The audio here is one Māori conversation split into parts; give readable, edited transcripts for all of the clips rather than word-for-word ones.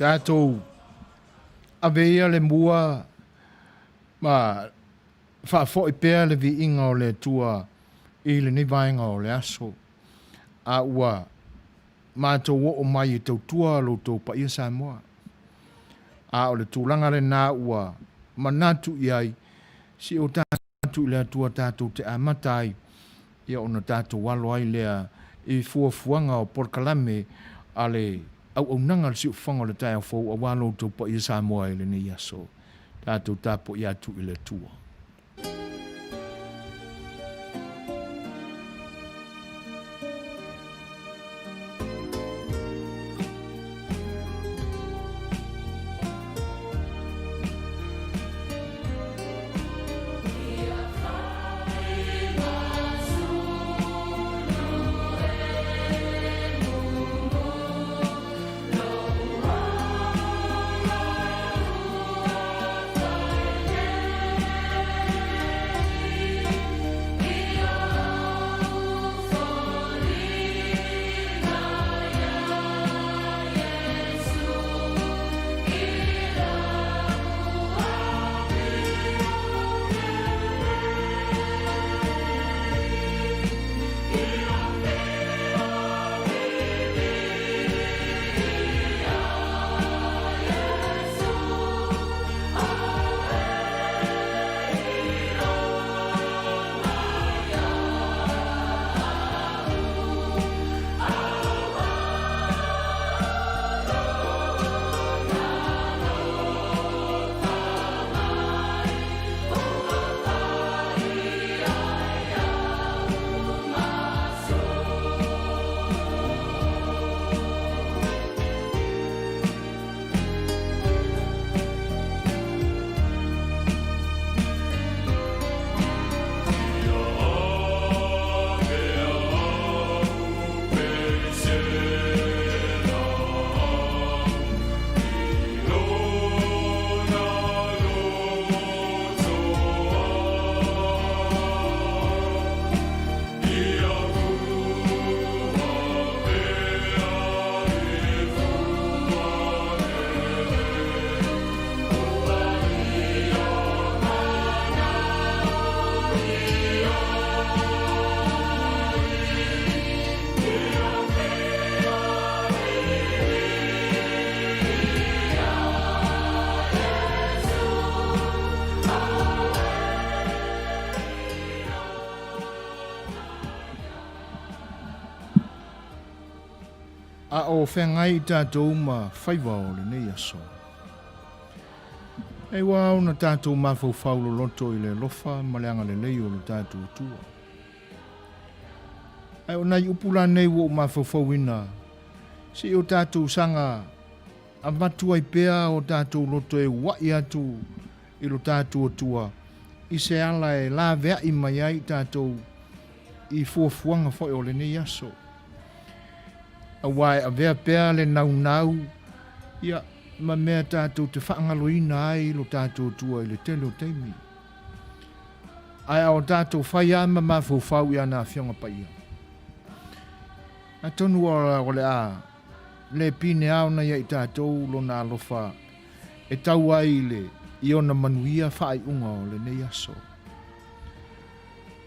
tātou aveia le mua ma whaafoi pēr le vi inga o le tua I le ni vaenga o le aso. A ua mātou o mai I tau tua lo tau pa ia Samoa. A o le tūlanga le nā ua manatu iai si o tātou le tua tātou te amatai ia o na tātou walo ai lea I fuafuanga o Polokalame a le au nanga le si o whanga le tai au fau a walo tau pa ia Samoa I le ni aso. Tātou tāpo ia tu I le tua. A o whengai tātou ma whaiwa o le nei aso. E wau na tātou ma whaulo loto I le lofa ma leanga le lei o le tātou tua. E o nei upula nei wo ma whauwina. Si o tātou sanga a matu ai pēa o tātou loto e wai atu I lo tātou tua. I se ala e la vea I mai ai tātou I fuafuanga whai o le nei aso. A wai a vea pēa le nau ia ma mea tātou te whaangaloina ai lo tātou tua I le telo teimi. Ai o tātou whai ama ma fau ia nā whionga pa ia. A tonu o le a le pine au na ia I tātou lo nā lofa e tau ai le I ona manuia whai unga o le nei aso.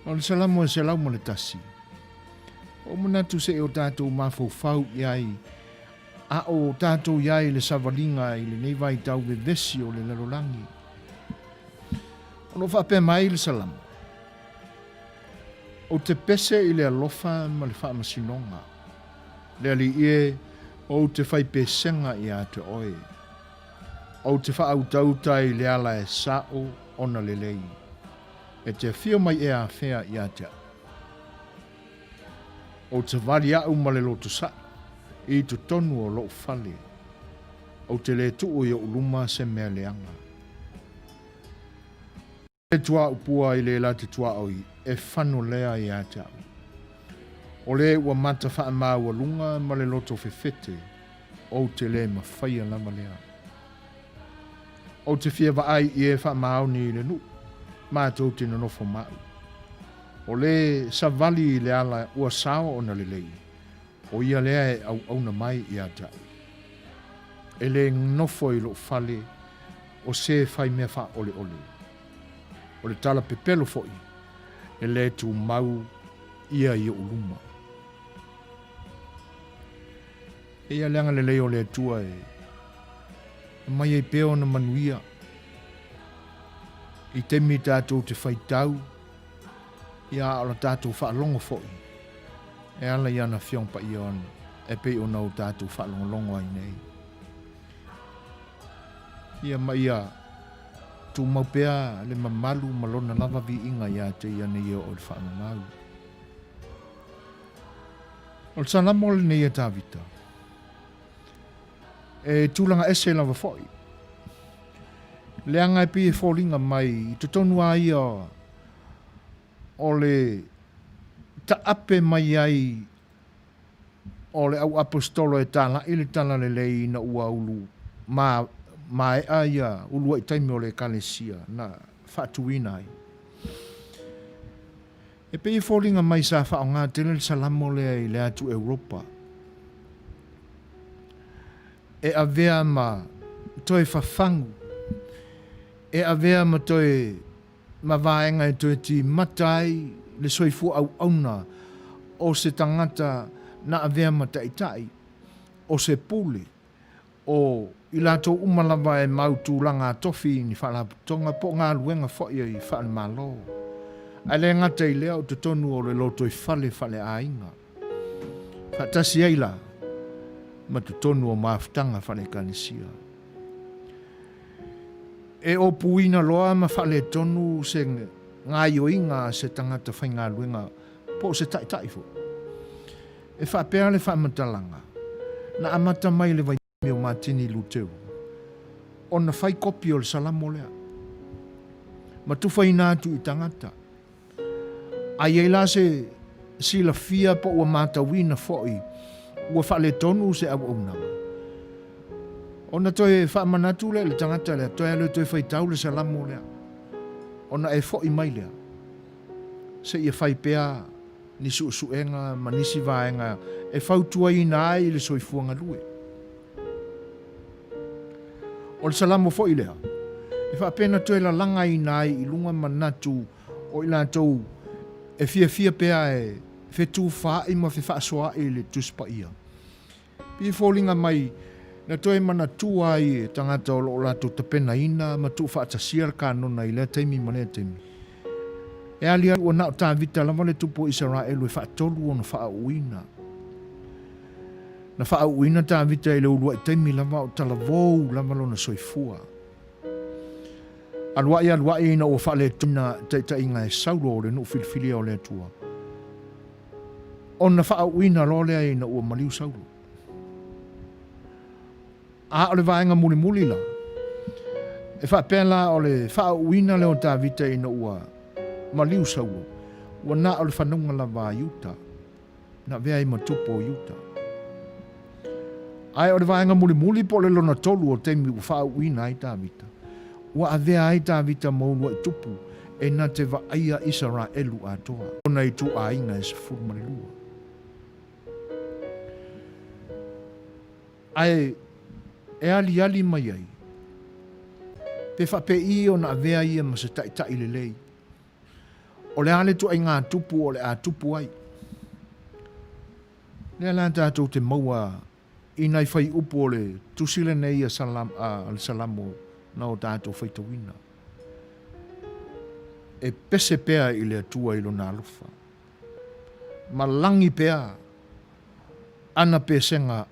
O le salamo e se lau mo le tasi. O manatu se o tātou mafau iai, a o tātou iai le savalinga I le nei vai tau le vesi o le larolangi. O no Faapea mai le salamo. O te pese I le alofa ma le whaamasinonga. Le ali ie o te whaipesenga I a te oe. O te whaautauta I le ala e sao ona le lei. E te whio mai e a whea I a te o te Feva'lia'i ma le loto sa I tu tonu o loo fale o te le tu o I uluma se mea leanga e tua upua I le la te tua oi e whanu lea I a te au o le ua mata wha maa ua lunga ma le loto fefete o te le ma whaia lama lea o te Feva'lia'i I e wha maa ni le nu mātou te nonofo mau o le savali le ala ua sao ona le lei. O ia lea e au na mai I a tau. e le nofo i lo fale o se fai mea fa ole ole. O le tala pepelo foi e le tu mau ia i uluma. E ia leanga le leo le tua e mai e peo na manuia i temi tātou te whaitau ia ala tātou whaalongo foi e ala ia na whiong pa i on e pe o nau tātou whaalongo ai nei ia mai ia tu mau pea le mamalu malona lava vi inga ia te ia nei o le whaanamau o le sanamo le nei e tāwita e tūlanga ese lava foi. Leanga e pie fōlinga mai, i te tonu ai o le taape mai ai o le au apostolo e tala, ili tala le lei na ua ulu, ma e aia ulu ai taimi o le kalesia, na whaatuina ai. E pie fōlinga mai sa whao ngā tele le salamo le ai le atu Europa. E avea ma toi whawhangu. E avea ma toi ma vaenga e toi ti matai le soifu au auna o se tangata na avea ma taitai o se pule o i lato umalawa e mautu langa tofi ni whalaputonga po ngā luenga fwoi i whaal malo. Ai le ngata i lea o te tonu o le loto i whale ainga. Whatasi eila ma tu tonu o maafutanga whale kanisia. E o puina loa ma whale tonu se ngā ioinga se tangata whai ngā luenga po se tai fo. E Faapea le whaamatalanga na amata mai le vai o matini luteu. O na whai kopi o le salamo lea. Ma tu whai nātu i tangata. Ai ei la se sila fia po ua matawina foi. Ua whale tonu se au unama. Ona toi whaamanatu le tangata lea, toi alo toi whaitau le salamo lea. Ona e fo i mai lea. Se ia Faapea ni suenga, manisi vaenga, e whautua i nai le soifuanga lue. O le salamo fo i lea. E whaapena toi la langa i nai i lunga manatu o i lātou e fia pea e Fetu wha i ma Suasua i le tuspa ia. Pi fōlinga mai na toi mana tua i tangata o lo lato tapena ina ma tu whaatasia ka nona i lea teimi ma lea teimi. E alia ua nao tā vita lama le tupo Israelu e whaatolu o na whaauina. Na whaauina tā vita i le ulua i teimi lama o talavou lama lo na soifua. Aluai na ua whaale tuna ta inga e sauro o le no filfilia o lea tua. O na whaauina lo lea i na ua maliu sauro. A o le vaenga muli la. E Faapea la o le whaauina leo tā vita i na ua maliu sauro. Ua na o le whanunga la va yuta. Na vea i matupo yuta. Ai o le vaenga muli po le lona tolu o temi u whaauina ai tā vita. Ua avea ai tā vita maunua i tupu e na te vaia Israelu atoa. Ona i tu a inga e se furmalilua. Ai e ali mai ai. Pe Faapea o na avea ia ma se tai le lei. O le ale tu ai ngā tupu o le a tupu ai. Lea la tātou te maua i nai whai upu o le tusile nei a salamo na o tātou whaitawina. E pese pea i le atua i lo nā lufa. Ma langi pea ana pesenga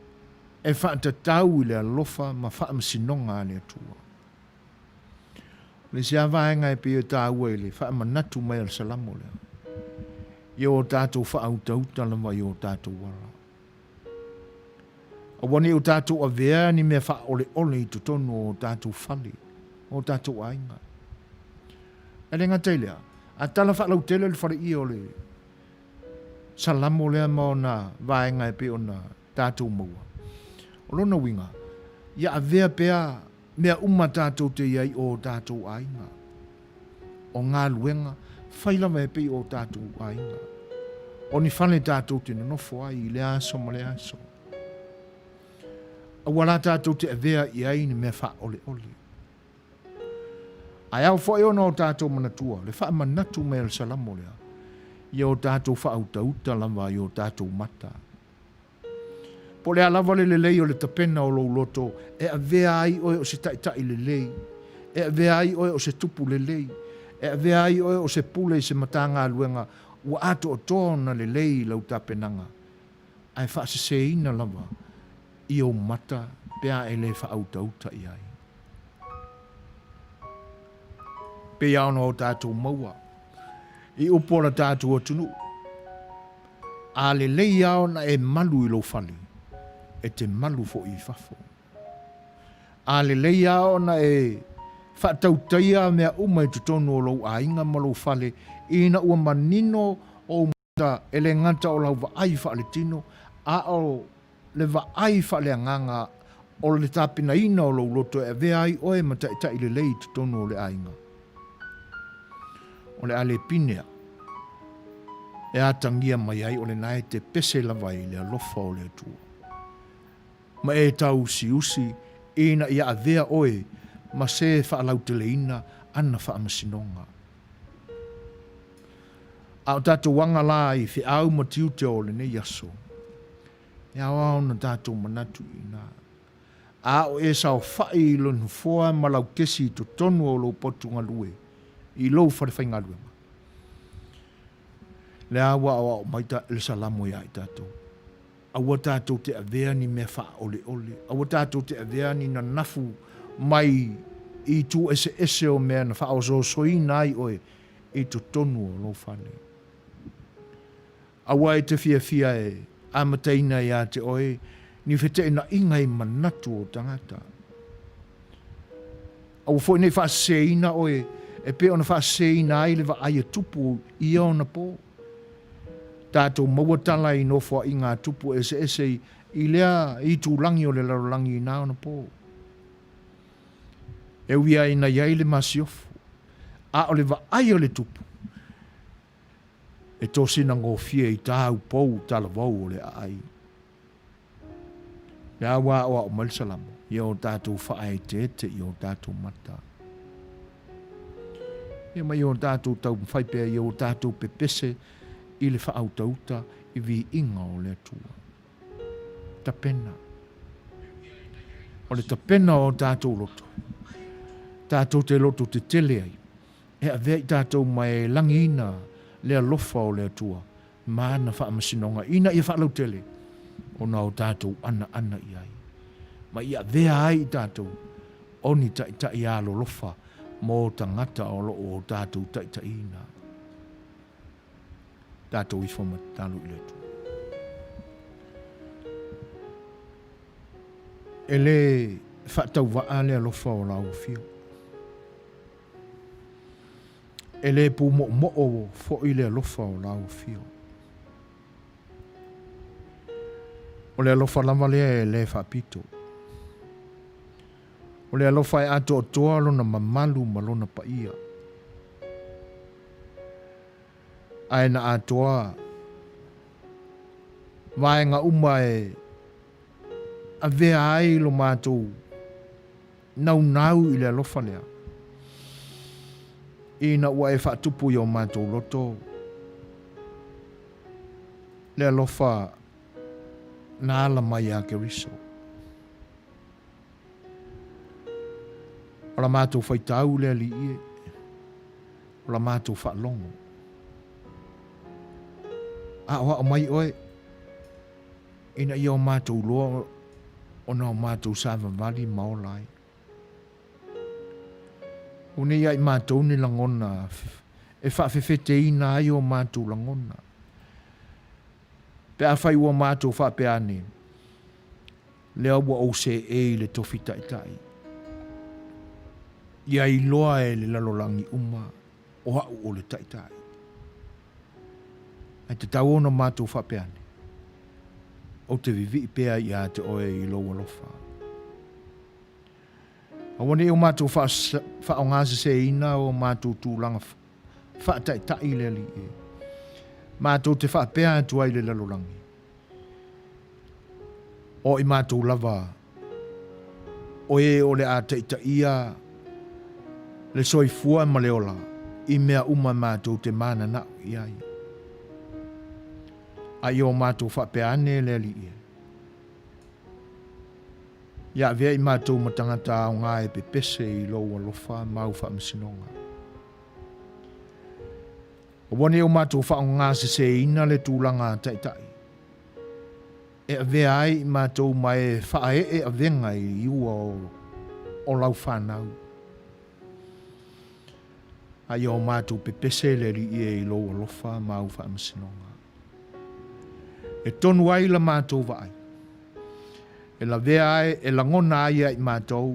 e whaatatau i le alofa ma whaamasinonga a le atua. Le si avaenga e pia tāua i le whaamanatu mai al salamo lea. I o tātou whaautauta lama i o tātou wara. A wani o tātou a vea ni mea wha ole i tutono o tātou whali, o tātou ainga. E le ngatai lea, a tala wha lau tele le whare i o le salamo lea ma o na vaenga e pe o na tātou maua. O lona winga, ia a vea pea mea tātou te iai o tātou ainga. O ngā luenga, whailawa e pe o tātou ainga. O ni whane tātou te nonofo ai i le aso ma le aso. Awala tātou te avea i ai ni mea wha ole ole. Ai au whai ona o tātou manatua, le wha manatu me al salamo lea. Ia o tātou wha au tauta lava i o tātou mata. Po lea lava le lei o le tapena o lou loto, e avea ai oe o se tai le lei, e avea ai oe o se tupu le lei, e avea ai oe o se pule i se matanga aluenga, ua ato o tōna le lei lau tapenanga. Ai wha se ina lava, i o mata, pea e le wha au tauta i ai. Pea ono o tātou maua, i upora tātou o tunu. A le lei ao na e malu i lo fali, e te malu fo i fafo. A le lei ao na e whatautaia mea uma i tutonu o lo a inga malo fale, ina ua manino o mata e le ngata o lau wa ai wha le tino, a o le wa ai wha le anganga o le tapina ina o lo loto e vea ai oe mata i ta i le lei tutonu o le a inga. O le ale pinea, e atangia mai ai o le nae te pese lawai le alofa o le atua. Ma e tau si usi, ina ia avea oe, ma se whaalau te leina, ana whaamasinonga. A o tātou wanga la i whi au matiu te o le nei aso. E au au na tātou manatu ina. A o e sao whai lonu foa malau kesi to tonu o lo potu ngalue, i lo wharewhai ngalue. Le awa o maita le salamo ia i tātou. Awa tātou te avea ni mea wha ole ole. Awa tātou te avea ni na nafu mai i tu ese o mea na wha o so soi nai oe i tu tonu o lo whane. Awa e te fia e amataina ia te oe ni whete na ingai manatu o tangata. Awa fo nei wha seina oe e pe ona wha seina ai le wa aia tupu i ona po. Tātou mauatala i nofo i ngā tupu ese i lea i tūlangi o le larolangi i nā ona pō. E uia i na iai le masiofu, a o le wa ai o le tupu. E tōsina ngō fia i tāu pou tala wau o le ai. Le awa o malisalamo, i o tātou whaai te i o tātou mata. E mai o tātou tau mwhaipea i o tātou pepese, i le whaautauta i vi inga o le atua. Tapena. O le tapena o tātou loto. Tātou te loto te tele ai. E a vei tātou mai langi ina le alofa o le atua. Mana whaamasinonga. Ina i whaalau tele. O nao tātou ana i ai. Ma i a vea ai tātou. Oni ta i alo lofa. Mō tangata o lo o tātou ta ina. Tātou i whama tālu i letu. E le whaatau waa le alofa o lau fio. E le pu mo o fo i le alofa o lau fio. O le alofa lama lea e le whaapito. O le alofa e ato o toa lona mamalu malona pa ia. Ai na atoa vai nga uma e a vea ai lo mātou nau i le alofa lea. Ina ua e whaatupu i o mātou loto. Le alofa na ala mai a Keriso. O la mātou whaitau le ali ie. O la mātou whaalongo. A oa o mai oe, ina i o mātou loa o na o mātou sāwa wali maolai. Une ia i mātou ni langona, e whaafewhete ina ai o mātou langona. Pe a whai ua mātou Faapea ne, lea ua o se e le tofi taitai. Ia i loa e le lalolangi uma, o hau o le taitai. Ai te tau ono mātou Faapeane. O te vivi pea i a te oe i loa lofa. A wane o mātou wha o ngāse se ina o mātou tūlanga wha tai le li e. Mātou te Faapea tu ai le lalolangi. O i mātou lava o e o le a ta ia le soifua ma le ola i mea uma mātou te mana na iai. Ai o mātou Faapea ane le ali ia. Ia vea i mātou matangata o ngā e pepese i loa lofa mau whaamsinonga. O wane o mātou wha o ngā se ina le tūlanga taitai. E a vea ai i mātou mai wha e a venga i iua o lau whanau. Ai o mātou pepese le li ia i loa lofa mau whaamsinonga. E tonu ai la mātou vai. E la vea ai, e la ngona ai i mātou,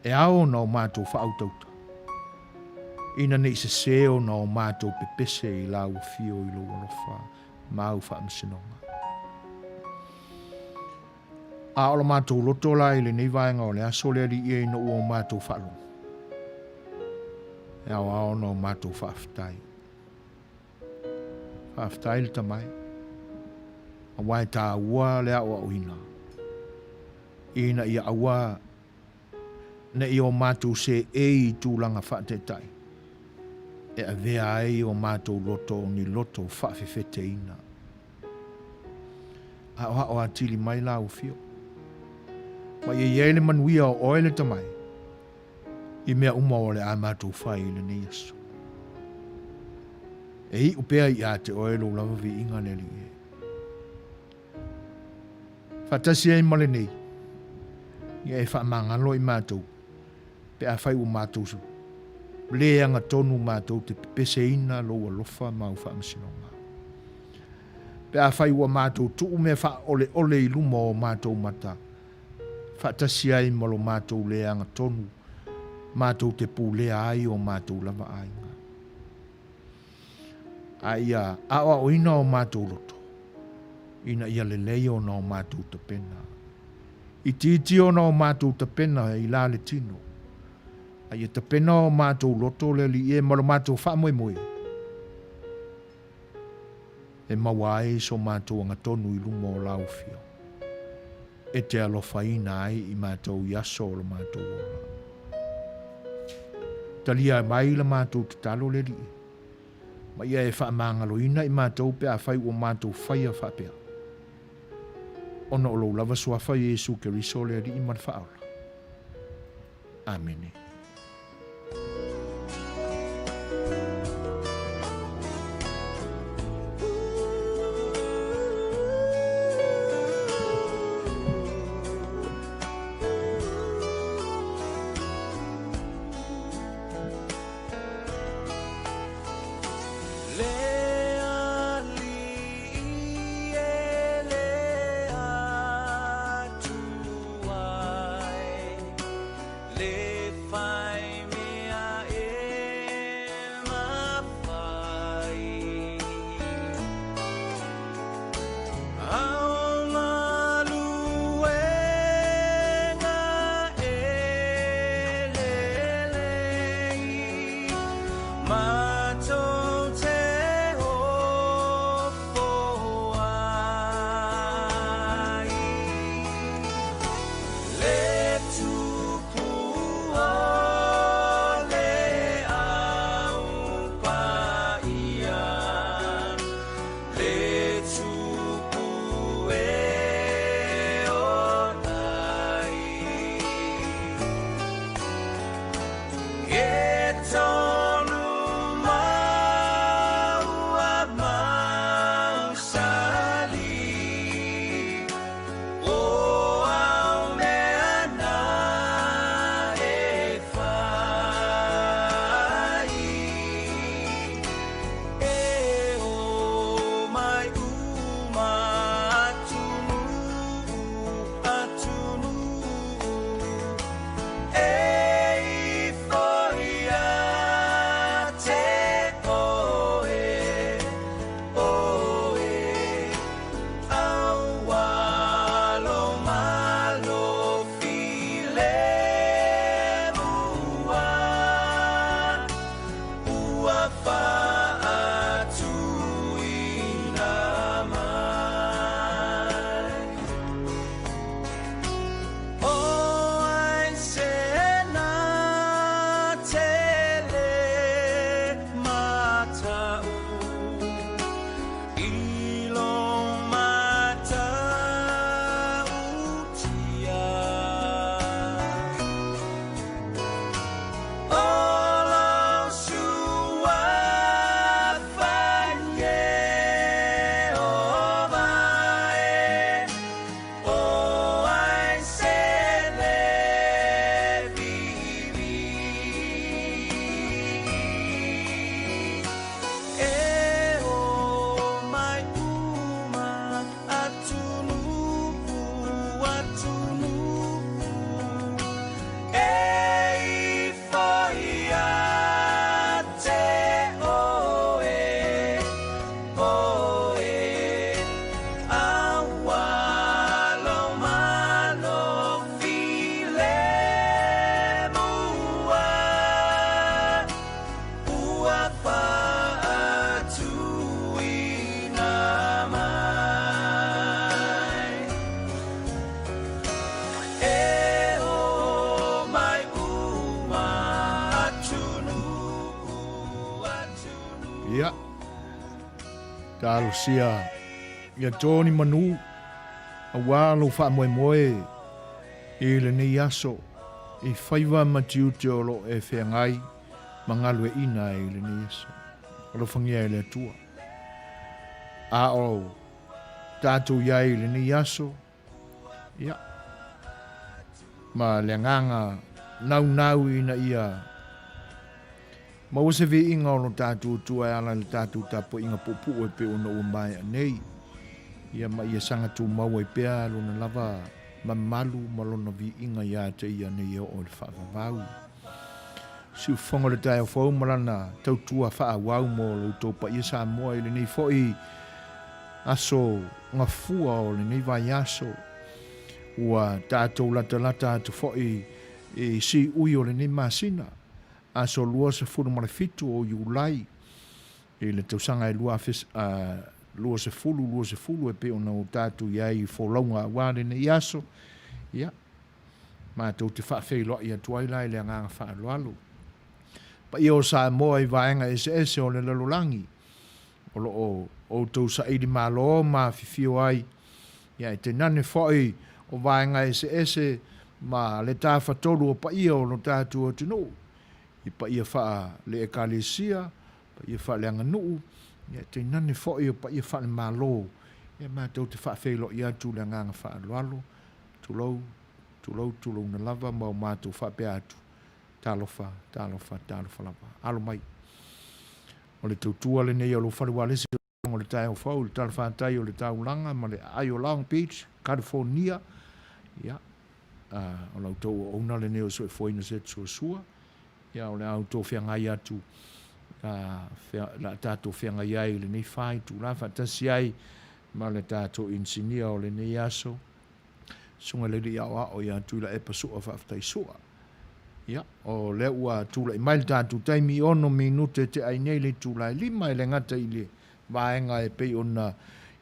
e ao na o mātou whaautauta. Ina nei se o na o mātou pepese i lau fio i loa lofa, mau whaamsinonga. A ola mātou loto la i le nei vaenga o le aso le ali i no o mātou whaalong. E ao na o mātou whaaftai. Whaaftai le tamai. A wai tā ua le au au ina. Ina ia awa na i o mātou se e i tūlanga whaatetai. E a vea ai o mātou loto ni loto whaafefete ina. A oha o atili mai la o fio. Ma i ele manuia o oele tamai. I mea uma o le a mātou whai le ne yasu. E hi upea i a te oele o lava vi inga le li e. Whatasi e male nei. Ia e whaamangalo i mātou. Pe a whai o mātou su. Leanga tonu mātou te pese ina loa lofa mau whaamsinonga. Pe a whai o mātou tuu me wha ole ole i luma o mātou mata. Whatasi ai malo mātou leanga tonu. Mātou te pū lea ai o mātou lava ainga. Aia, awa o ina o mātou loto. Ina ia leleo na o mātou te pena. I titi o na o mātou te pena i la le tino. Ai te pena o mātou loto le li e malo mātou whamoe moe. E mawai so mātou anga tonu i lumo o lau fio. E te alofa ina ai i mātou yaso o la mātou ora. Talia mai la mātou te talo le li e. Ma ia e whaamangalo ina i mātou pe a whai o mātou whaia Faapea. Ona o lo lava Suasua Yesu ke riso le ri iman whaala. Amen. Ia. Talo sia. Ia tōni manu. A wālo wha moe moe. E le nei aso. E whaiwa matiu te olo e whengai. Mangalue ina e le nei aso. Olo whangia e le atua. A o. Tātou iai le nei aso. Ia. Ma le nganga. Nau ina ia. Ma o se ve inga o no tātou tua e ala le tātou tapo inga popu e pe ona ua mai anei. Ia ma ia sanga tu mau e pea lona lava mamalu ma lona vi inga ia te ia nei o le whaavavau. Si ufonga le tae o whau marana tautua whaawau mo lo topa ia Samoa i le nei foi aso ngafua o le nei vai aso. Ua tātou lata atu foi e si ui o le nei masina. Aso lua se fulu mara fitu o Iulai. E le tausanga e lua se fulu e pe ona o tātu iai wholaunga wāre ne iaso. Ia. Ma tau te whaafeiloa i atuai lai le anganga whaaloalo. Pa ia o Samoa i vaenga ese o le lalolangi. O tau sa eidi malo ma fifio ai. Ia e te nane whai o vaenga ese ma le tā whatolu o pa ia o no tātu o tino. I pa ia wha le ekalesia, pa ia wha le Aganu'u, ia te nane whoi o pa ia wha le malo, ia mātou te wha whelo i atu le nganga wha alualo, tulau na lava, mau mātou wha pe atu, talofa lava, alo mai. O le tautua le nei o lo whare walese, o le tai o whau, le talofa tai o le taulanga, ma le ai o Long Beach, California, ia, o lau tau o una le nei o soe fwoi na Setu Suasua, ia o le auto whiangai atu la tātou whiangai ai le nei whai tu la whatasi ai ma le tātou insinia o le nei aso sunga le ri au o ia tu la epa sua whaftai sua ia o le ua tu la mai tātou taimi ono minute te ai nei le tu la lima le ngata i le vaenga e pei ona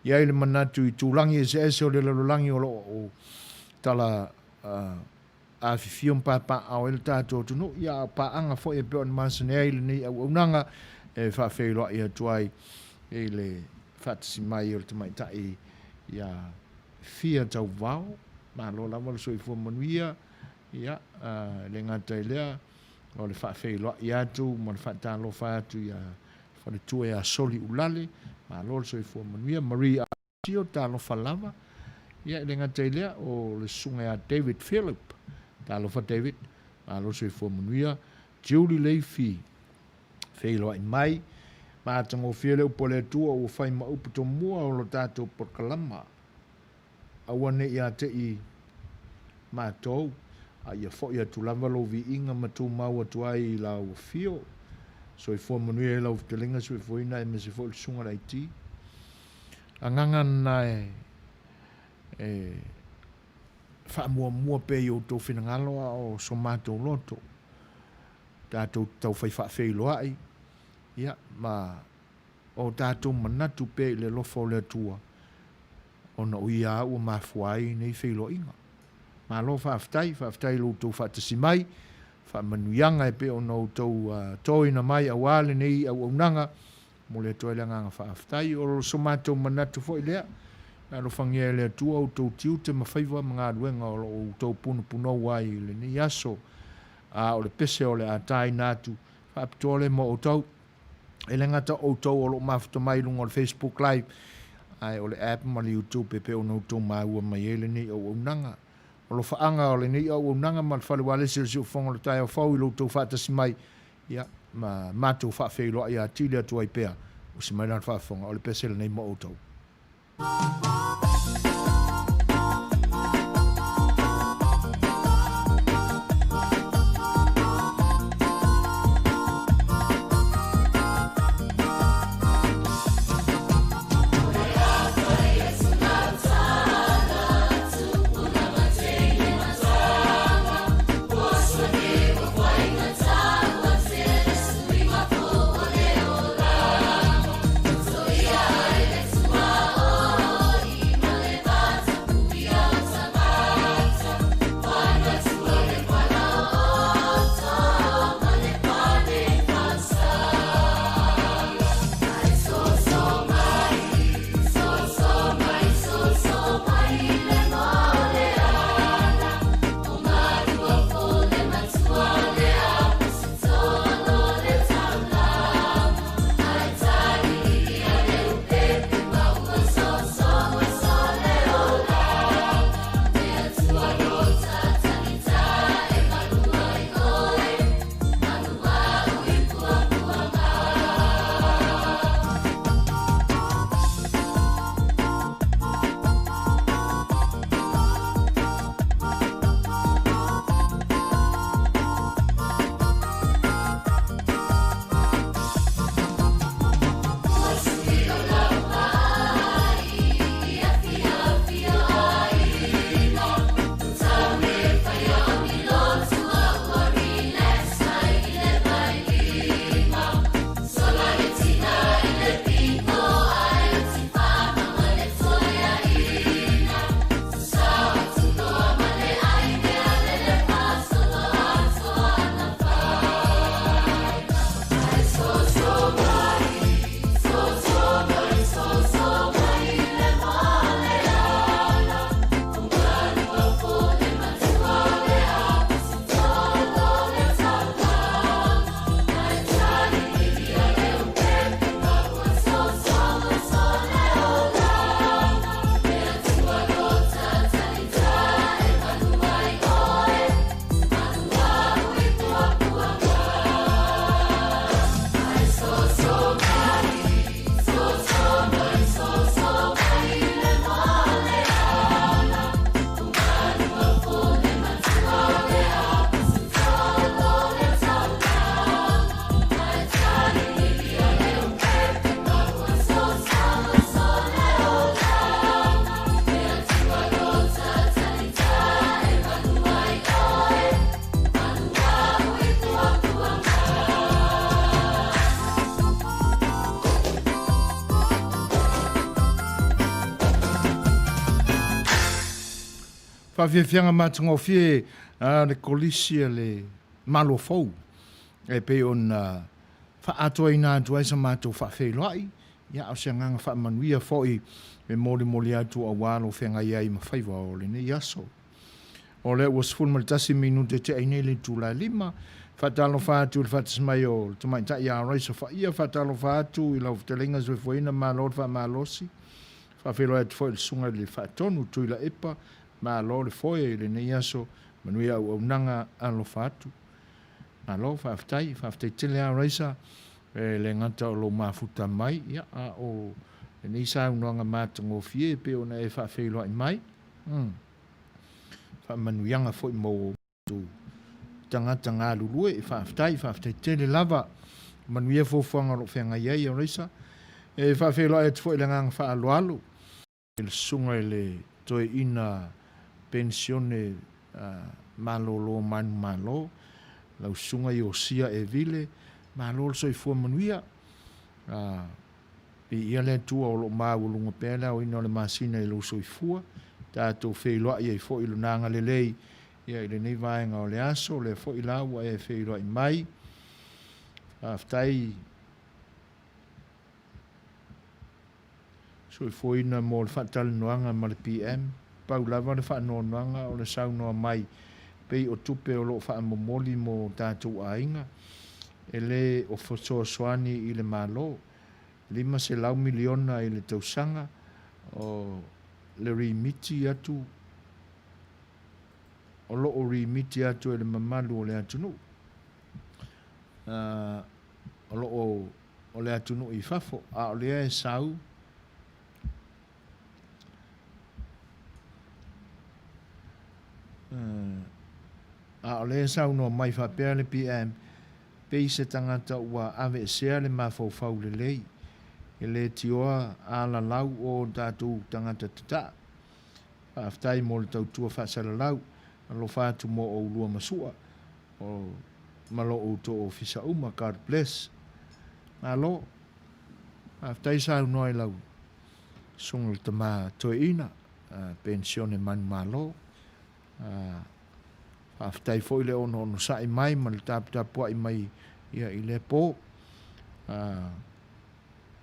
ia le manatu i tūlangi e se o le lalolangi o tala a fifion papa au el tātou tunu ia paanga fo e pe on masane ai le nei au nanga e whaafeiloa i atuai e le whatasi mai o le tamaitai ia fia tau vau ma lo lama le soi fua manuia ia le ngata lea o le whaafeiloa i atu ma le whaatalo whaatu ia whare tue a soli ulale ma lo le soi fua manuia Maria Tio talo whalava ia le ngata lea o le sunga a David Philip talo fa David, alo se fo manuia, Julie Leifi, whailoa i mai, mātango whiele upole tua o whai ma uputo mua o lo tātou Polokalame. Awane ia te i mātou, a ia fo ia tu lava lo vi inga matu mau atu ai i lau fio, so i fo manuia i lau fitelinga so i fo ina e me se fo i sunga rai ti. Angangan nai, wha mua pe i o tō whinangaloa o so mātou loto. Tātou tau whai whaafeiloa ai. Ia, ma o tātou manatu pe le lofo le atua. O na uia ua mafuai nei whailo inga. Ma lo whaaftai lo tō whaatasi mai. Wha manuianga e pe o na o tau tōina mai awale nei au aunanga. Mo le toa le nganga whaaftai. O so mātou manatu fo i lea. Alo whangia le atua o tau tiu te mawhaiwa mga ruenga o tau puno wai le ni aso o le pese o le atai natu whaapitole mo o tau e le ngata o tau o lo mawhita mai lunga o le Facebook Live ai o le app ma le YouTube pepe o no tau maua mai ele ni o unanga o lo whaanga o le ni o unanga ma le whaliwale se o whonga le tai o whau i lo tau whaatasi mai ia ma mātou whaafeiloa ia tili atua i pea o si mai lan whaafonga o le pese le nei mo o tau. whawhiawhianga matangofie le kolisia le malo fau. E pe on Atoa atu ai sa mātou Feva'lia'i. Ia o se nganga Manuia foi me moli atu a walo Feva'lia'i ma Feva'lia'i o le ne yaso. O le was full maltasi minute te aine le tula lima. Fatalo fatu le fatismai o tumai ta ia raisa fa ia fatalo fatu i lau telenga zoi foina malo fa malosi. Feva'lia'i atu foi le sunga le fatonu tu ila epa malo le foi le ne yaso Manuia au nanga alo fatu. Alo faftai tele a raisa le ngata o lo mafuta mai ia o ni sa unanga matango fie pe ona e Feva'lia'i mai fa manuianga foi mo tu tangata ngalulu e faftai tele lava Manuia fofanga lo fenga ia raisa e Feva'lia'i tu foi le ngang fa alo il sunga le toi ina pensione malo malo lau sunga i o sia e vile ma lol soifua Manuia i ia le tua o lo maulunga pēla o ina o le masina i lo soifua tātou Feva'lia'i i fo i lunanga lelei ia i le nei vaenga o le aso le fo i lau e Feva'lia'i mai aftai soifua ina mo le Talanoaina ma le PM pau lava le whaanoanga o le saunoa mai pei o tupe o lo whaamomoli mo tātou ainga e le o Suasua i le malo 5 miliona i le tausanga o le remiti atu o lo o remiti atu e le mamalu o le Aganu'u o lo o le Aganu'u i fafo a o le e sau a o le sau no mai Faapea le PM pei se tangata ua ave sea le mafau le lei e le tioa a la lau o tātou tangata tata aftai mo le tautua whaasala lau alo whaatu mo o ulua masua o malo o to o fisa uma God bless alo aftai sau noi lau sunga le tama toeina pensione man malo aftai foi le ono sai mai ma le tapu ai mai ia i le po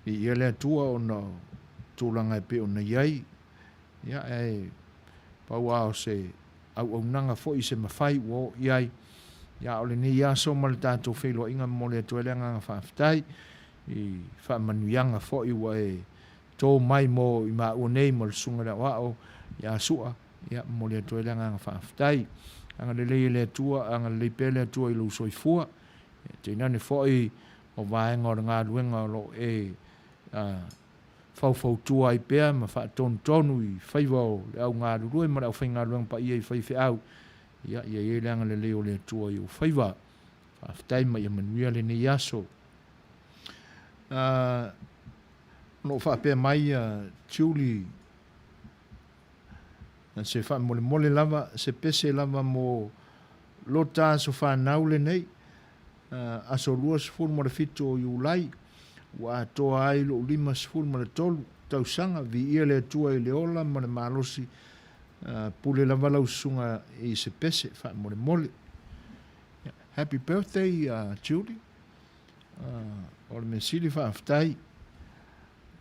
i ia le tua ona tulanga pe ona iai ia e pau ao se au nanga foi se mafai wo iai ia o le ni ia so ma le tatou Feva'lia'i inga mo le tuelenga aftai i fa manuianga foi wa e to mai mo i ma o nei mo le sunga la wa ia sua ia mo le tuelenga aftai anga le tua anga le pele tua i lo soifua te nane foi o vaenga o ngā luenga lo e fau tua i pea ma fa tonu i whaivao le au ngā lurue ma au whainga luenga pa ia i whaife au ia le anga le o le tua i o whaiva whaftai ma i Manuia le ne yaso no Faapea mai tiuli se fa mole lava se pese lava mo lota so fa naule nei aso luas ful mo fito Julai wa Atoa ai lo 5 ful mo tolu tausanga vi ia le tua i le ola mo le malosi pule lava lau sunga i se pese fa mole happy birthday Julie o le mesili fa aftai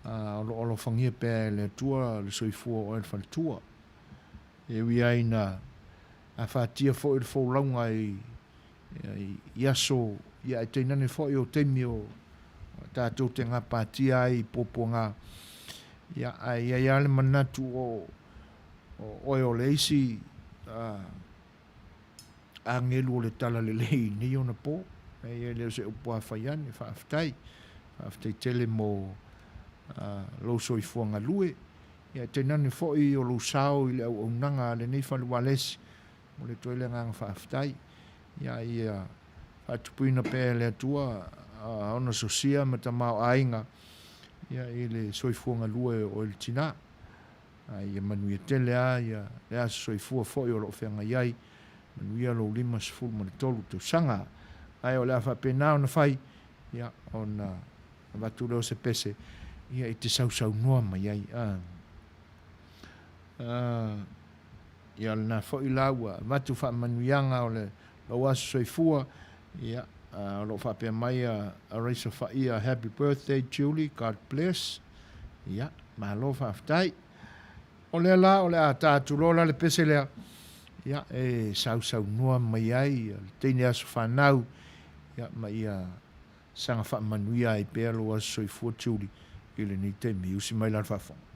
o lo fangia pe le tua le soifua o el faltua e wi aina a fatia fo il fo longa i yaso ia te nane fo o temi o tātou te ngā pātia i poponga ia ia le manatu o leisi a ngelu o le tala le lei ni ona po ia le se upo a whaiane whaaftai tele mo lo soifuanga lue ia te nane fo'i o lo sao i le au nanga le nei Feva'lia'i mo le toile nganga whaaftai ia whatupuina pe le atua ona sosia ma tamau ainga ia i le soifuanga lue o il tina ia Manuia tele ia le aso soifua fo'i o lo whenga iai Manuia lo 5 mo le tolu tu sanga ai o le whapena ona whai ia ona watu leo se pese ia i te sau noa mai ai ia na fo'i laua matu fa'amanuiaga o le lau aso soifua ia o lo faapea mai a raisa fa'ia happy birthday Julie, God bless ia malo fa'afetai o le la o le a tātulola le pese lea ia e sausaunua mai ai le teine aso fanau ia ma ia sanga fa'amanuia ai pea lo aso soifua Julie i le ni te miusi mai la fa'afonga.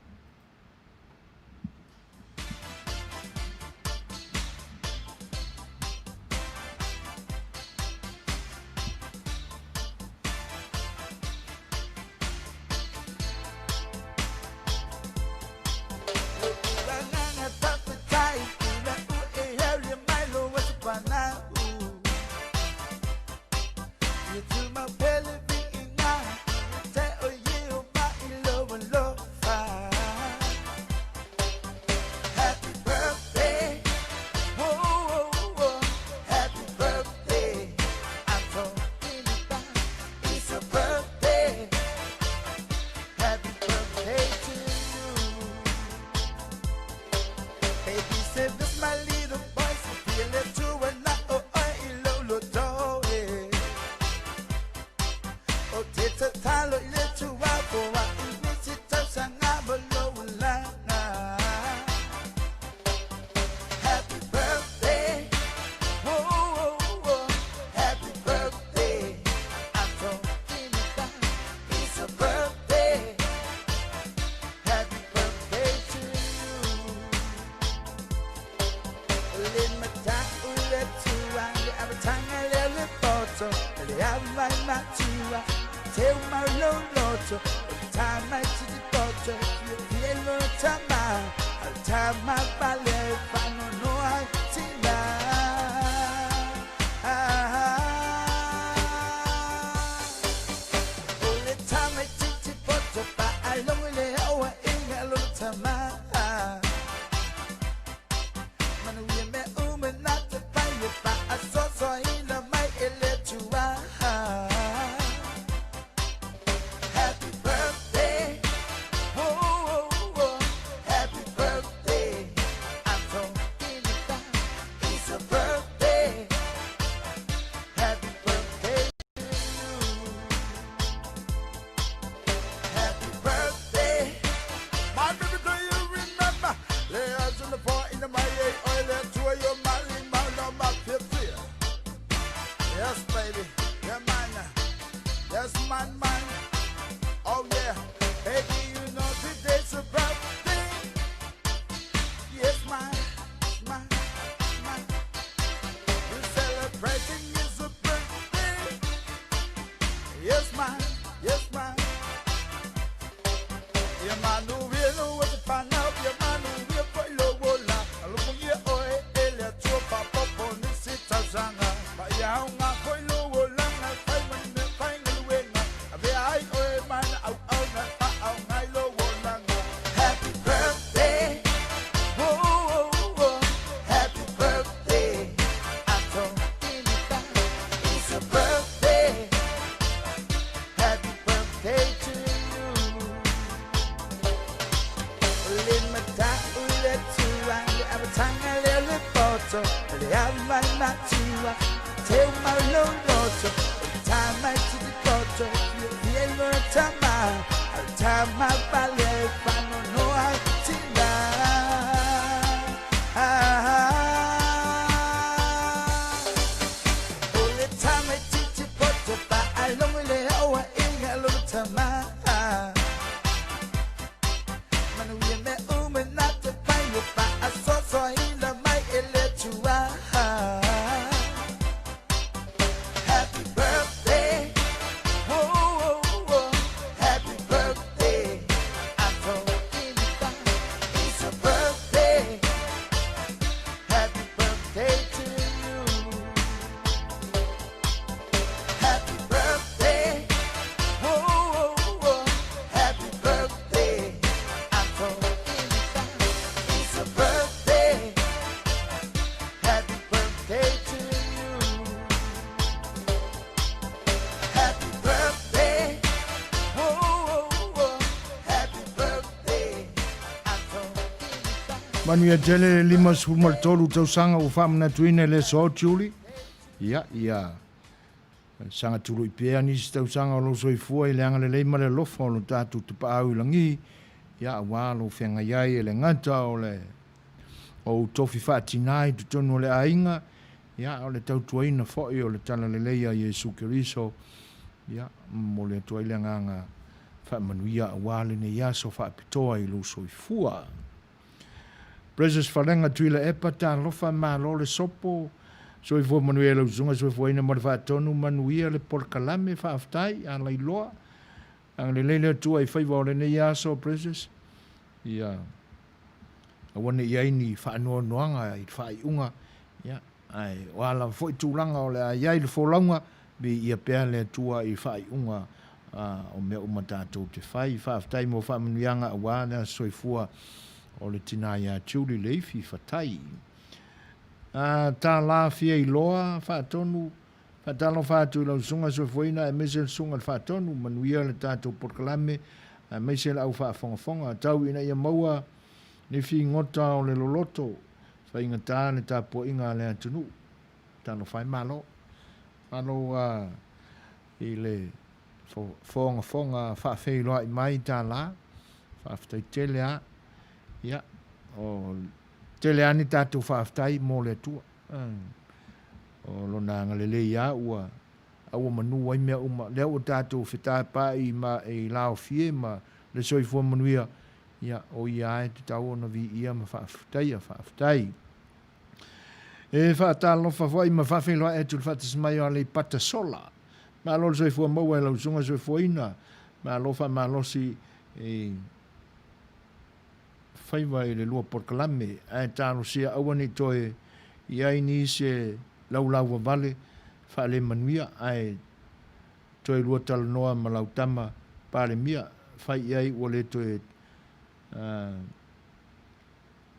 Manuia tele lima sumal tolu tau sanga o whamana tuine le so tuli. Ia. Sanga tulu I pēa nisi tau sanga o lo soifua I le anga le leima le lofa o lo tātu te paau ilangi. Ia wālo whenga iai e le ngata o le o tofi whaatinai tu tonu le ainga. Ia o le tau tuaina fōi o le tala le leia Jesu Kiriso. Ia mo le tuaile nganga whamanuia a wāle ne iaso whaapitoa I lo soifua. Preses falenga tuila epa tā lofa mā lo le sopo. Soifua Manuia Lau zunga soifua ina mara whaatonu Manuia le Polokalame whaaftai a lai loa. Ang le leile tua I whaiva o le ne iaso preses. Ia. Awane iai ni whaanoa noanga I whaiunga. Ia. Ai wala foi tūlanga o le a iai le wholaunga. Bi ia pēa le tua I whaiunga. O mea umatātou te whai. Whaaftai mo whamanuianga a wāna soifua. O le tina ia tūli leifi whatai. Tā la fia I loa whaatonu. Whaatalo whaatu lau sunga soifuina e mese sunga whaatonu. Manuia le tātou Polokalame. Mese le au whaafongafonga. Tau ina ia maua ni fi ngota o le loloto. Whainga tā le tāpua inga le atunu. Talo whai malo. Malo I le fonga whaafeiloa I mai tā la. Whaaftai tele a. Ia, o tele ani tātou whaaftai mō le tua. O lona ngalele ia ua manua I mea uma. Lea o tātou whetai pai ma e lao fie ma le soifua manuia. Ia, o ia e te tau ona vi ia ma whaaftai. E whaatalo whawhai ma whawheloa e tu whaatasmai o le pata sola. Ma lo le soifua maua e lau sunga soifua ina. Ma lo losi e... whaiva I le lua Polokalame, ai tāno sia awane toe I ai ni se laulau wa vale, whaale manuia, ai toe lua talanoa ma lautama pāle mia, whai iai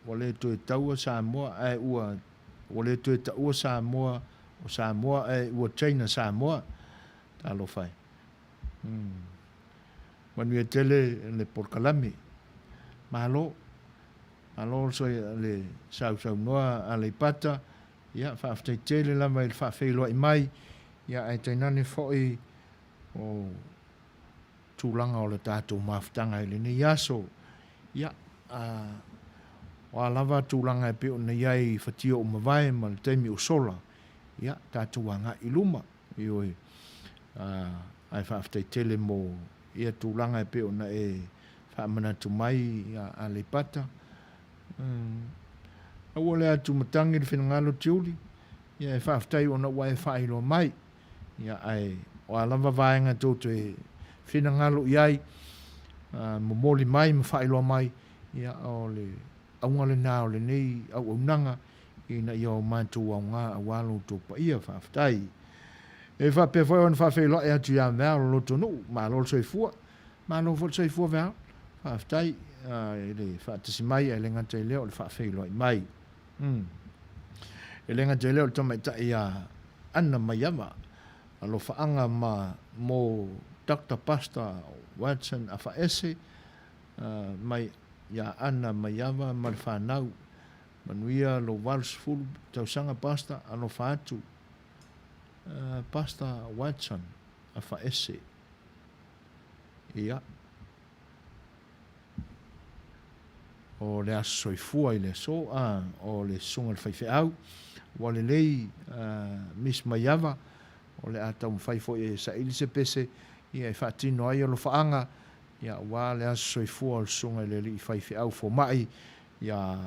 wale toe taua Samoa, ai ua wale toe taua Samoa, o Samoa, ai ua China Samoa, tālo whai. Manuia tele le Polokalame, malo, Alo so le sau noa a le pata ia whaaftai tele lama I le whaafeiloa I mai ia ai tainane foi o tūlanga o le tātou mawhtanga I le ne iaso ia o lava tūlanga e pe o ne iai whatio o mawai ma le teimi o sola ia tātou anga I luma ioi ai whaaftai tele mo ia tūlanga e pe o na e whaamanatu mai a le pata Aua le atu matangi le whenangalo tiuli. Ia e whaaftai o na ua e whaelo mai. Ia ai o alawa vaenga tōtu e whenangalo iai. Momoli mai ma whaelo mai. Ia o le aunga le nā o le nei au aunanga. Ina ia o mātou au ngā awalo tōpa ia whaaftai. E whapea whai o na whawhelo e atu ia mea lo loto nu. Mā lolo soifua. Mā lolo soifua vea. Whaaftai. Le whaatasi mai e le ngata I leo le whaafeiloa I mai. E le ngata I leo le tamaita I a ana maiama. Alo whaanga ma mo Dr. Pastor Watson a whaese. Mai ia ana maiama ma le whanau. Manuia lo Walsful tausanga Pastor alo whaatu. Pastor Watson a whaese. Ia. O le aso soifua I le so o le sunga le whaiwheau wa le lei Miss Maiava o le atau mwhaifo e sa ili se pese ia e whaatino ai o lo whaanga ia wa le aso soifua o le sunga le li whaiwheau fo mai ia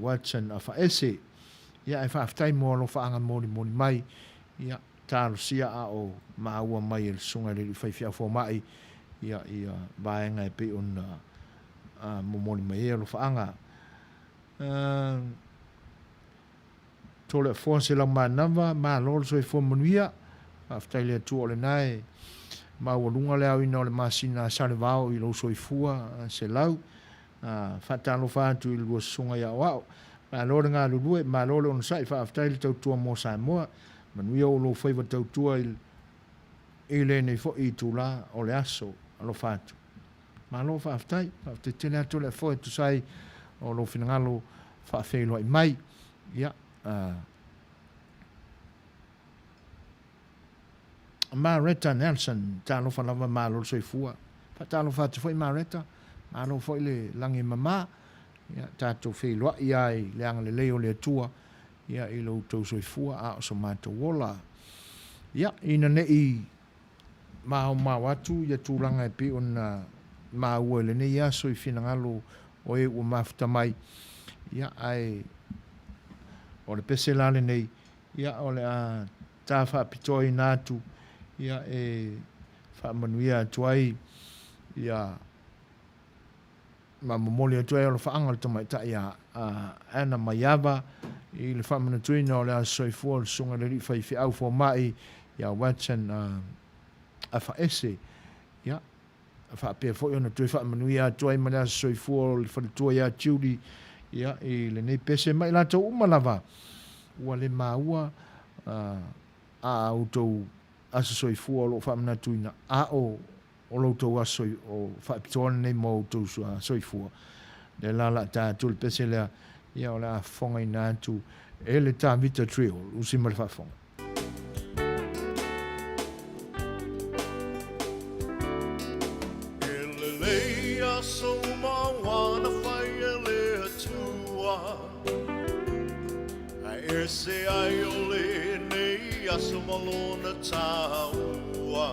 Watson a whaese ia e whaaftai mo lo whaanga moni mai ia tālo sia a o maua mai le sunga le li whaiwheau fo mai ia vaenga e pe on momoli mai lo whaanga. Tole fonse la manava, ma lolo so I fo manuia, aftai le tu o le nai, ma walunga le au ina o le masina salevao I lo so I fua, se lau, whatalo whātu I lua sunga ia wao, ma lolo ngā lulue, ma lolo on sai, aftai le tautua mo Samoa, manuia o lo whaiva tautua I le nei fo I tula o le aso, alo whātu. Ma lo whaaftai, te tele atu le fo e tu sai o lo whinangalo Feva'lia'i mai. Ia, Mareta Nelson, talofa lava malo soifua. Talofa atu foi Mareta, malo foi le langi mama. Ia, tātou Feva'lia'i ai le anga le leo le atua. Ia, i loutou soifua a o so mātou wola. Ia, ina nei mau atu, ia tūranga e pe ona maua le nei aso i finangalo o e ua mafuta mai. Ia, ai, o le pese lale nei, ia, o le a tā whaapitoi nātu, ia, e whaamanuia atu ai, ia, ma momoli atu ai o le whaanga le tamaita, ia, ana maiava, i le whaamanatuina o le a soifua, le sunga le rifai au fo mai, ia, watchan, a whaese, ia, a Faapea fo i ona tui whaamanuia atu ai, ma le a soifua, le whalitua ia tiuri, ia, i le nei pese mai lato umalava, ua le maua, a autou aso soifua o lo whaamanatuina, a o loutou aso o whaapitoana nei mo autou soifua. Le lala tātou le pese lea, ia o le a whonga i nātu, e le tā vita trio, usi ma le whaafonga. Se ai o le nei aso malona taua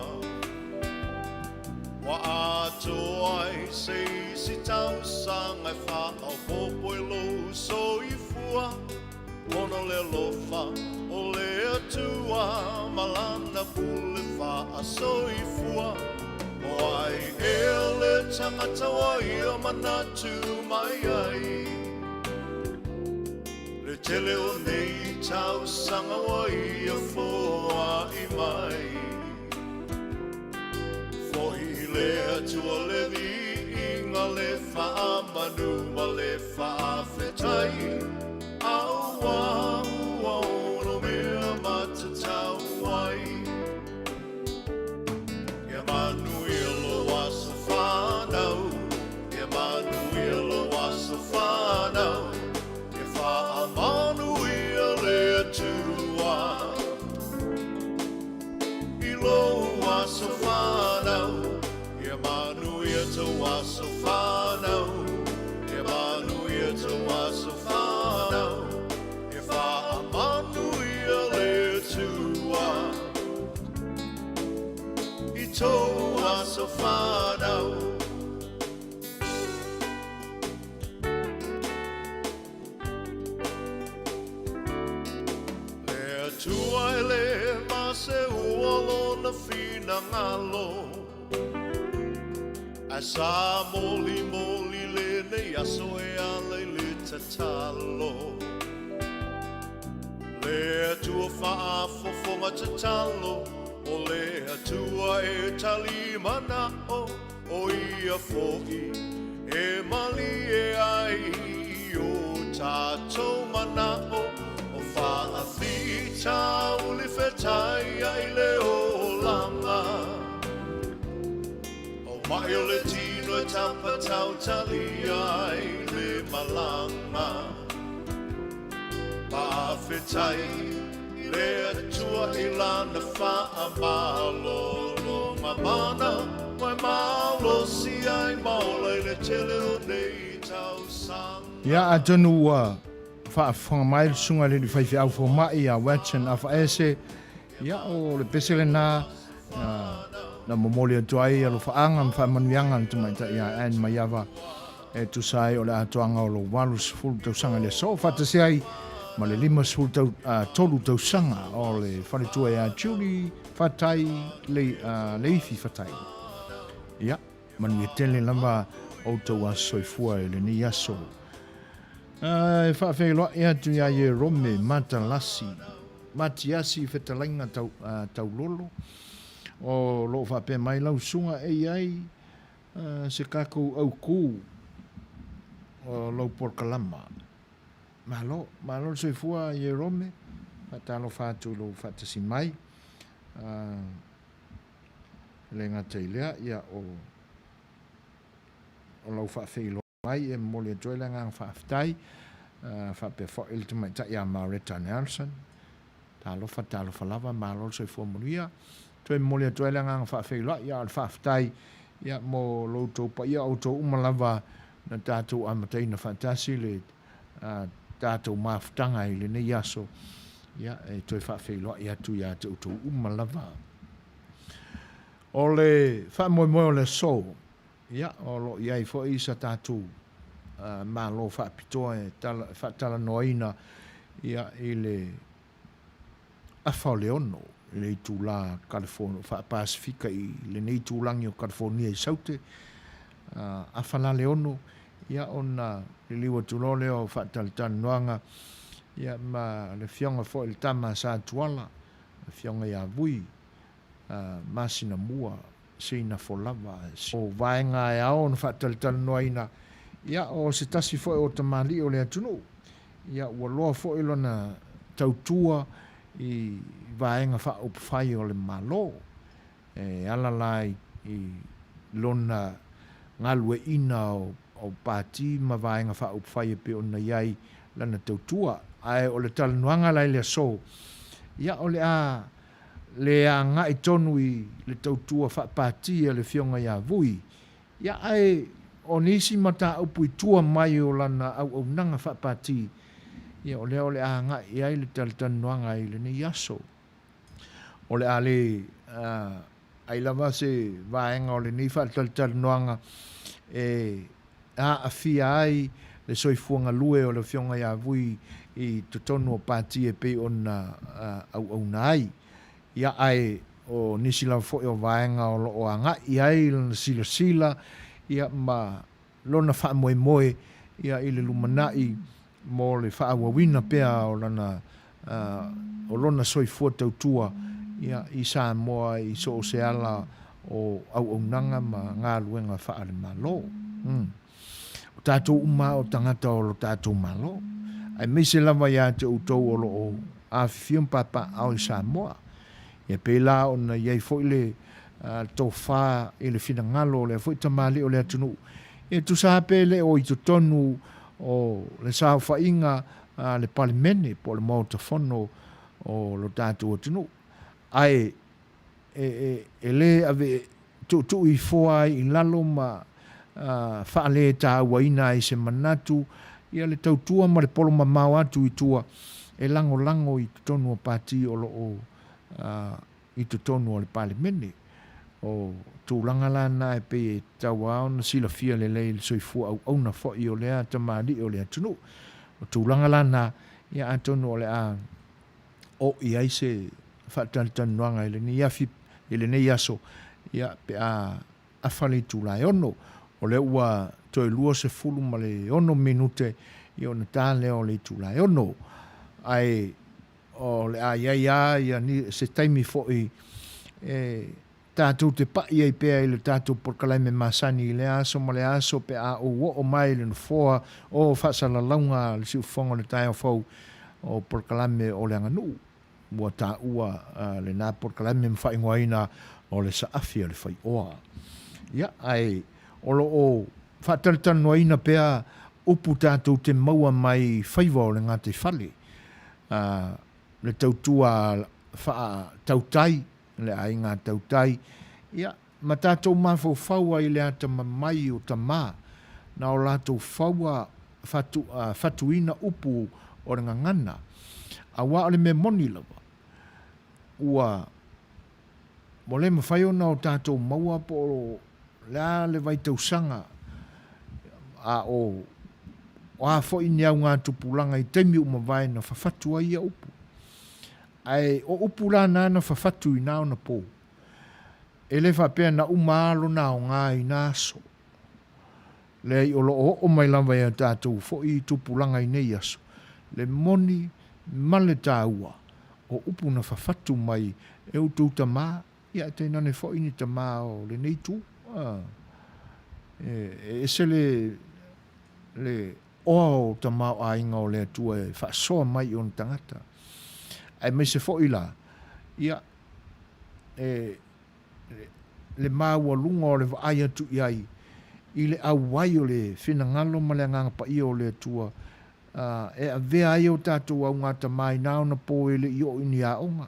Wa atoa ai se si tau sanga e wha au popo e lo soifua Ono le lofa o le atua malana pule wha a soifua O ai e le tangata wa ia manatu mai ai Le tele o nei tau sanga wa ia foa i mai Fo i le atua le vi inga le wha manu ma le wha whetai Aua ua ono mea matatau ai Ia Manuia Lau aso whanau Ia Manuia Lau aso whanau Manuia le atua I lo aso whanau Ia Manuia tau aso whanau Ia Manuia tau aso whanau Ia wha Manuia le atua I tau aso whanau Tua ele mase uolo na fina ngalo Asa moli moli le ne aso e ale le tatalo Le atua faa fofonga tatalo O le atua e talimana o ia foi E mali e ai o tato mana o Faapea o le whetai ai le o langa O mai o le tino e tapa tau tali ai le malanga Faapea le atua i lana wha malo lo mamana Mai malo si ai maula i le tele o nei tau sanga Ia Aganu'u whaafonga mai le sunga le whaiwhi fo mai a Watson a whaese ia o le pese le na momoli atu ai alo whaanga whaamanuianga tu mai ta ia an mai ava e tu sai o le atoanga o lo walus fulu tau sanga le so whatase ai ma le lima fulu tau tolu tau sanga o le whaletua e a tuli whatai le ifi whatai ia manu e tele lama o tau a soifua e le ni aso e Feva'lia'i atu ia e rome matalasi matiasi whetalainga tau lolo o lo Faapea mai lau sunga e ai se kako au ku o lo Polokalame malo soifua e rome fatalo fatu lo fatasi mai le ngata ilea ia o lo Feva'lia'i mai e mole joela ngang whaaftai Faapea fo il te mai ta ia Maureta Nelson talofa lava malo so fo Manuia toi mole toi la nga fa Feva'lia'i ia fa ftai ia mo lo to pa ia auto uma lava na tatu amateina fantasi le tatu maftanga ile ne yaso ia toi fa Feva'lia'i ia tu ia tu uma lava ole fa mo le so ia o lo ia i fo isa tatu malo fa pitoa fa Talanoaina ia ile a Fauleono le tula California fa Pasifika i le nei tulangi o California i saute a Falaleono ia ona le liwa tulole o fa Talanoaina ia ma le fionga fo il tama sa tuala le fionga ia vui masina mua sina fo lava o vaenga e ao na fa Talanoaina ia o se tasi fo o tamali o le atunu ia ua loa fo ilona tautua i vaenga fa upfai o le malo ala lai i lona ngalue ina o pati ma vaenga fa upfai pe ona iai lana tautua ai o le Talanoaina lai le so ia o le a ngai tonu i le tautua fa pati le fionga ia vui ia ai o nisi mata upu i tua mai o lana au nanga fa pati ia o le a ngai ia le Talanoaina i le ni yaso o le ale ai lava se vaenga o le ni fa Talanoaina a afia ai le soifuanga lue o le fionga ia vui i totonu o pati e pe ona au nai ia ai o nisi la fo o vaenga o lo anga ia i sila ia ma lona fa moe ia ile lumanai mo le fa wina pea o lana o lona soifua tautua ia i Samoa i so se ala o au nanga ma ngā luenga fa ale malo o tātou uma o tangata o lo tātou malo ai me se lava ia te utou o lo o a fium papa au i Samoa ia pela o na iai fo ile tō whā e le whina ngalo le fwoi tamali o le atunu e tu sa pele o i tu tonu o le sao whainga le palimene po le mauta whono o lo tātou atunu ai e le ave tu i fōa i lalo ma whaale tā waina i se manatu ia le tautua ma le polo ma mau atu i tua e lango i tu tonu o pati o lo o i tu tonu o le palimene o tūlanga lana e pe tawa na sila fia le le soifua au na fo i o lea tamali o lea tunu o tūlanga lana ia atonu o lea o i aise whatantanuanga ile ni yafi ile ni yaso ia pe a whale tūlai ono o le ua toi lua se fulu ma le ono minute i o na tāle o le tūlai ono ai o le a ia ni se taimi fo i tātou te pai ai pēa i le tātou Polokalame masani i le aso ma le aso pe a o mai le nfoa o whasalalaunga le siufonga le tai o fau o Polokalame o le Aganu'u mua tā ua le nā Polokalame mwhaingoaina o le saafi a le Fai'oa ia ai o lo o Talanoaina pēa upu tātou te maua mai whaiva o le ngā te whale le tautua tautai le ai ngā tautai ia ma tātou mawhau whaua i le ata mai o ta mā na o lātou whaua fatuina upu o ringa ngana a wā ole me moni lawa ua mo le mawhai ona o tātou maua po lea le vai tausanga a o a fo i niau ngā tupulanga i teimi uma vai na whawhatua ia upu ai o upu la na whawhatu i nao na pō e le Faapea na umalo na o ngā i nāso le i olo o mai lava ia tātou fo i tupulanga i nei aso le moni male tāua o upu na whawhatu mai e utu ta mā ia te nane fo i ni ta mā o le nei tū e se le o ta mā o ainga o le atua e whaasoa mai o tangata ai me se fo i la ia le māua lunga o le vaai atu iai i le au wai o le whina ngalo ma le nganga pa i o le atua E a vea ai o tātou au ngata mai nā ona pō ele i o ini a onga.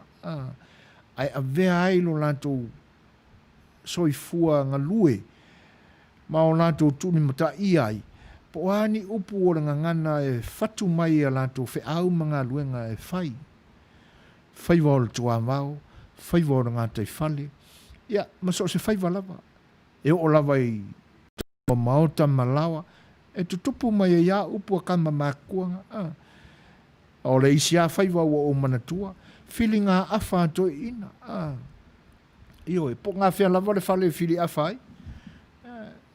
Ai a vea ai lo lātou soifua ngā lue. Ma o lātou tūni mata i ai. Po ani upu o ngā ngana e whatu mai a lātou whi au mga luenga e whai. Whai wau le tua mau, whai wau le ngā tei whale. Ia, maso se whai lava. E o lava i tō maota malawa. E tu tupu mai e ia upu a kama mākuanga. O le isi a whai wau o manatua. Whili ngā awha atoi ina. Io e po ngā whia lava le whale whili a whai.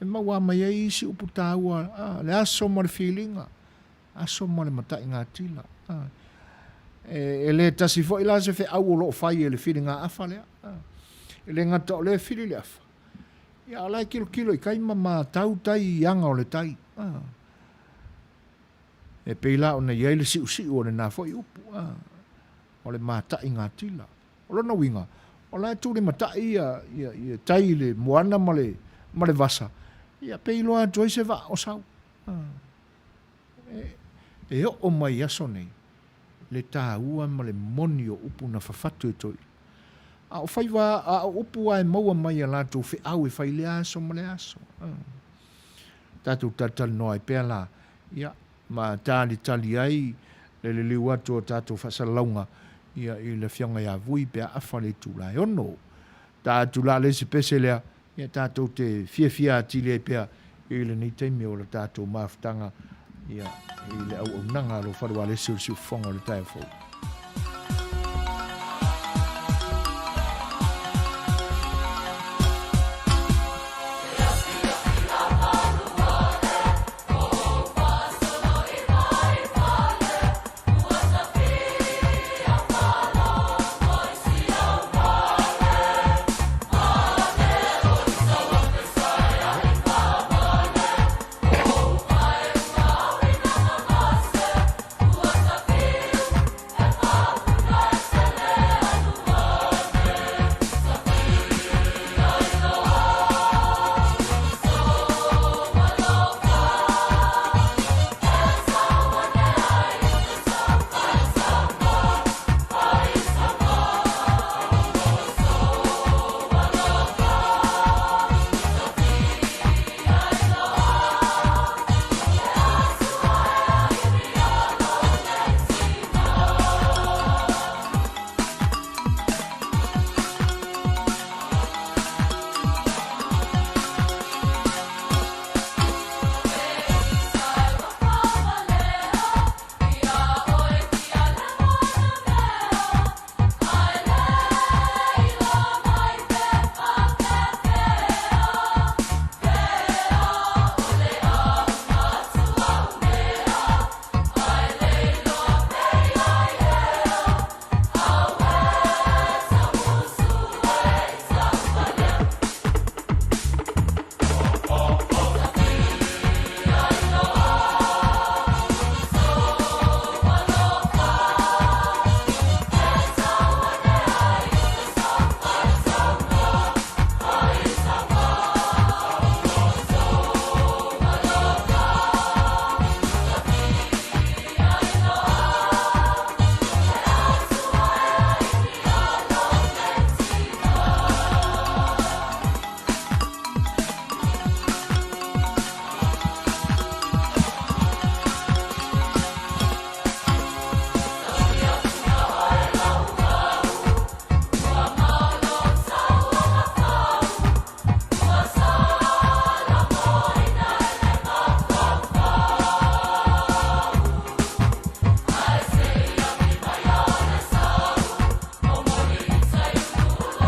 E maua mai e isi upu tāua. Le aso ma le whilinga. Aso ma le matai ngā tila. E le tasi fo ila se fe au o loo whai e le whili ngā awha lea. E le ngata o le whili le awha. Ia alai kilo i kaima ma tau tai i anga o le tai. E peila o na iei le siu o le nā fo i upu. O le matai ngā tila. O lona winga. O lai tū le matai i tai le moana ma le vasa. Ia peilo a toi se va o sau. E o mai aso nei. Le tā ua ma le moni o upu na whawhatu e toi. A o whaiwa a upu ai maua mai a lātou whi au e whai le aso ma le aso. Tātou Talanoaina pēr la. Ia, ma tāli tali ai le liu atu o tātou whasalaunga. Ia i le whionga ia vui pēr awha le tūlai ono. Tātou la le se pese lea. Ia tātou te fia atili ai pēr i le nei teime o le tātou maafutanga. Ia i le au nanga lo wharua le siu fonga le tai fōu.